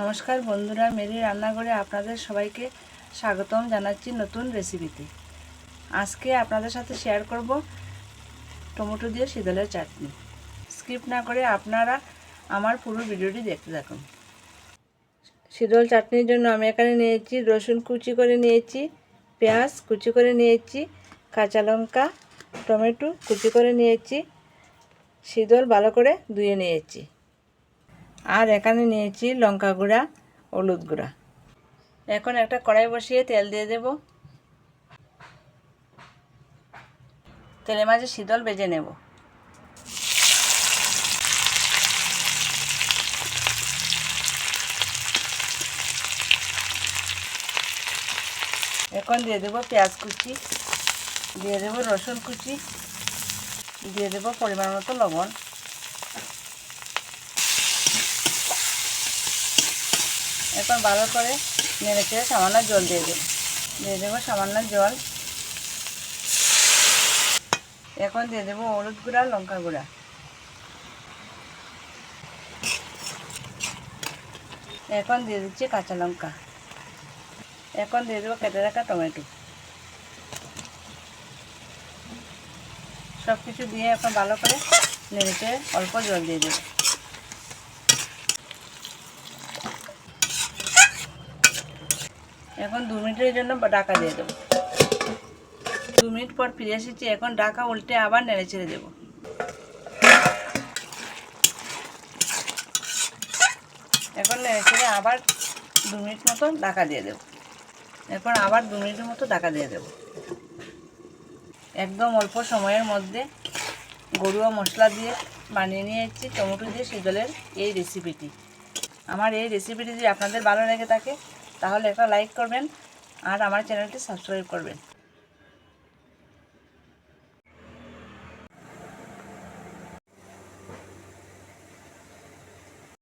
নমস্কার বন্ধুরা, মেরি রান্নাঘরে আপনাদের সবাইকে স্বাগতম জানাচ্ছি নতুন রেসিপিতে। আজকে আপনাদের সাথে শেয়ার করব টমেটো দিয়ে শীতলের চাটনি। স্কিপ না করে আপনারা আমার পুরো ভিডিওটি দেখতে থাকুন। শীতল চাটনির জন্য আমি এখানে নিয়েছি রসুন কুচি করে নিয়েছি, পেঁয়াজ কুচি করে নিয়েছি, কাঁচা লঙ্কা, টমেটো কুচি করে নিয়েছি, শীতল ভালো করে ধুয়ে নিয়েছি। আর এখানে নিয়েছি লঙ্কা গুঁড়া, হলুদ গুঁড়া। এখন একটা কড়াই বসিয়ে তেল দিয়ে দেব। তেলের মাঝে শীতল ভেজে নেব। এখন দিয়ে দেব পেঁয়াজ কুচি, দিয়ে দেব রসুন কুচি, দিয়ে দেব পরিমাণ মতো লবণ। এখন ভালো করে নেড়ে চেড়ে সামান্য জল দিয়ে দেবো সামান্য জল। এখন দিয়ে দেবো হলুদ গুঁড়া, লঙ্কা গুঁড়া। এখন দিয়ে দিচ্ছি কাঁচা লঙ্কা। এখন দিয়ে দেবো কেটে রাখা টমেটো। সব কিছু দিয়ে এখন ভালো করে নেড়ে চেড়ে অল্প জল দিয়ে দেবো। এখন 2 মিনিটের জন্য ঢাকা দিয়ে দেবো। 2 মিনিট পর ফিরে এসেছি। এখন ঢাকা উল্টে আবার নেড়ে ছেড়ে দেবো। এখন নেড়ে ছেড়ে আবার 2 মিনিট মতো ঢাকা দিয়ে দেবো। এখন আবার 2 মিনিটের মতো ঢাকা দিয়ে দেবো। একদম অল্প সময়ের মধ্যে ঘরোয়া মশলা দিয়ে বানিয়ে নিয়েছি টমেটো দিয়ে শীতলের এই রেসিপিটি। আমার এই রেসিপিটি যদি আপনাদের ভালো লেগে থাকে তাহলে একটা লাইক করবেন আর আমার চ্যানেলটি সাবস্ক্রাইব করবেন।